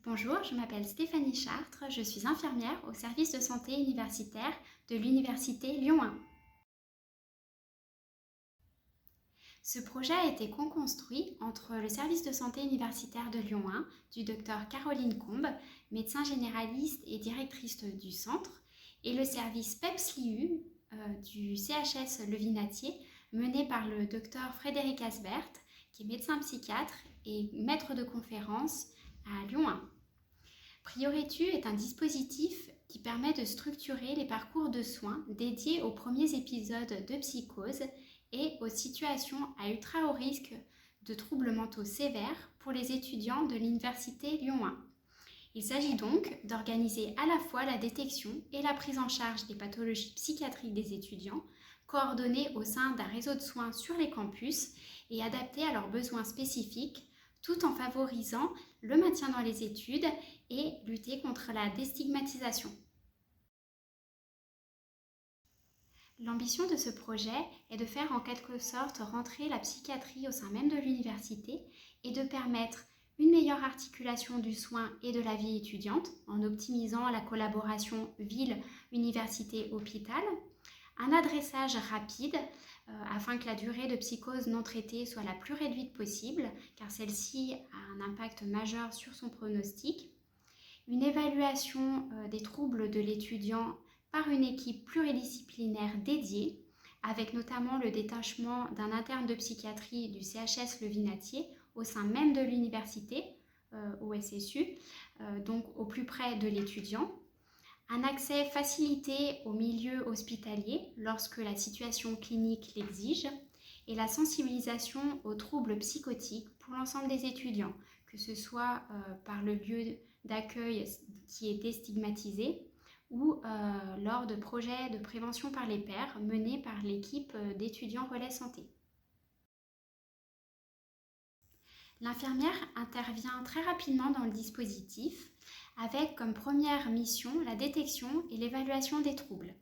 Bonjour, je m'appelle Stéphanie Chartres, je suis infirmière au service de santé universitaire de l'Université Lyon 1. Ce projet a été co-construit entre le service de santé universitaire de Lyon 1 du docteur Caroline Combe, médecin généraliste et directrice du centre, et le service PEPS-LIU du CHS Le Vinatier, mené par le docteur Frédéric Asbert, qui est médecin psychiatre et maître de conférence à Lyon 1. Prioritu est un dispositif qui permet de structurer les parcours de soins dédiés aux premiers épisodes de psychose et aux situations à ultra haut risque de troubles mentaux sévères pour les étudiants de l'Université Lyon 1. Il s'agit donc d'organiser à la fois la détection et la prise en charge des pathologies psychiatriques des étudiants, coordonnées au sein d'un réseau de soins sur les campus et adaptés à leurs besoins spécifiques, tout en favorisant le maintien dans les études et lutter contre la déstigmatisation. L'ambition de ce projet est de faire en quelque sorte rentrer la psychiatrie au sein même de l'université et de permettre une meilleure articulation du soin et de la vie étudiante en optimisant la collaboration ville-université-hôpital, un adressage rapide afin que la durée de psychose non traitée soit la plus réduite possible, car celle-ci a un impact majeur sur son pronostic, une évaluation des troubles de l'étudiant par une équipe pluridisciplinaire dédiée, avec notamment le détachement d'un interne de psychiatrie du CHS Le Vinatier au sein même de l'université, au SSU, donc au plus près de l'étudiant, un accès facilité au milieu hospitalier lorsque la situation clinique l'exige et la sensibilisation aux troubles psychotiques pour l'ensemble des étudiants, que ce soit par le lieu d'accueil qui est déstigmatisé ou lors de projets de prévention par les pairs menés par l'équipe d'étudiants relais santé. L'infirmière intervient très rapidement dans le dispositif avec comme première mission la détection et l'évaluation des troubles.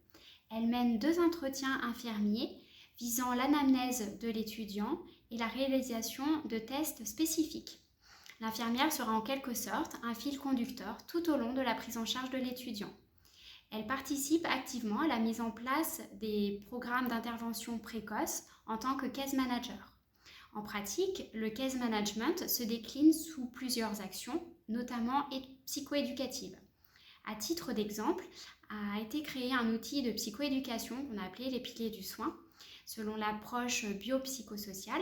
Elle mène 2 entretiens infirmiers visant l'anamnèse de l'étudiant et la réalisation de tests spécifiques. L'infirmière sera en quelque sorte un fil conducteur tout au long de la prise en charge de l'étudiant. Elle participe activement à la mise en place des programmes d'intervention précoce en tant que case manager. En pratique, le case management se décline sous plusieurs actions, notamment psychoéducatives. À titre d'exemple, a été créé un outil de psychoéducation qu'on a appelé les piliers du soin, selon l'approche biopsychosociale.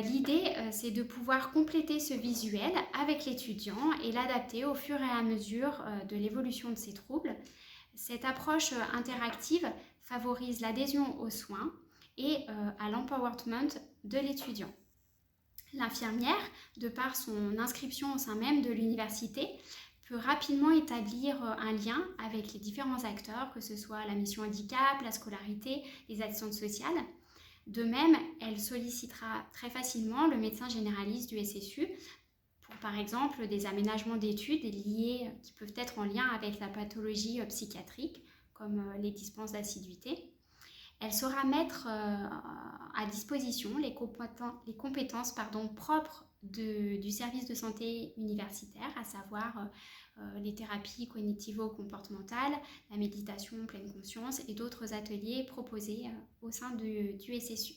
L'idée, c'est de pouvoir compléter ce visuel avec l'étudiant et l'adapter au fur et à mesure de l'évolution de ses troubles. Cette approche interactive favorise l'adhésion aux soins et à l'empowerment de l'étudiant. L'infirmière, de par son inscription au sein même de l'université, peut rapidement établir un lien avec les différents acteurs, que ce soit la mission handicap, la scolarité, les assistantes sociales. De même, elle sollicitera très facilement le médecin généraliste du SSU pour, par exemple, des aménagements d'études liés qui peuvent être en lien avec la pathologie psychiatrique, comme les dispenses d'assiduité. Elle saura mettre à disposition les compétences propres du service de santé universitaire, à savoir les thérapies cognitivo-comportementales, la méditation pleine conscience et d'autres ateliers proposés au sein du SSU.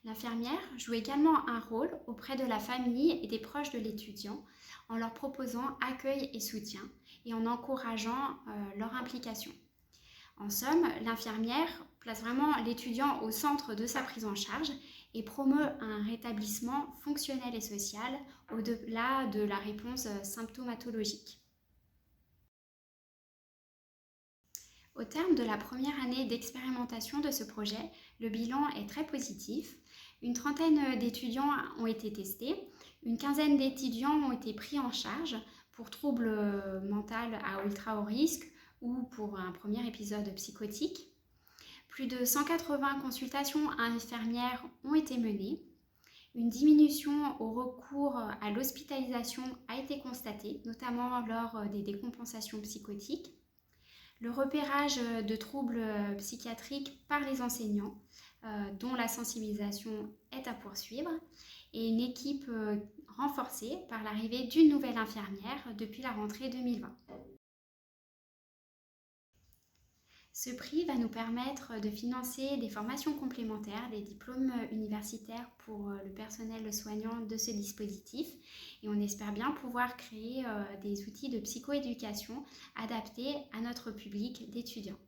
L'infirmière joue également un rôle auprès de la famille et des proches de l'étudiant en leur proposant accueil et soutien et en encourageant leur implication. En somme, l'infirmière place vraiment l'étudiant au centre de sa prise en charge et promeut un rétablissement fonctionnel et social au-delà de la réponse symptomatologique. Au terme de la première année d'expérimentation de ce projet, le bilan est très positif. Une trentaine d'étudiants ont été testés, une quinzaine d'étudiants ont été pris en charge pour troubles mentaux à ultra haut risque ou pour un premier épisode psychotique. Plus de 180 consultations infirmières ont été menées. Une diminution au recours à l'hospitalisation a été constatée, notamment lors des décompensations psychotiques. Le repérage de troubles psychiatriques par les enseignants, dont la sensibilisation est à poursuivre, et une équipe renforcée par l'arrivée d'une nouvelle infirmière depuis la rentrée 2020. Ce prix va nous permettre de financer des formations complémentaires, des diplômes universitaires pour le personnel soignant de ce dispositif et on espère bien pouvoir créer des outils de psychoéducation adaptés à notre public d'étudiants.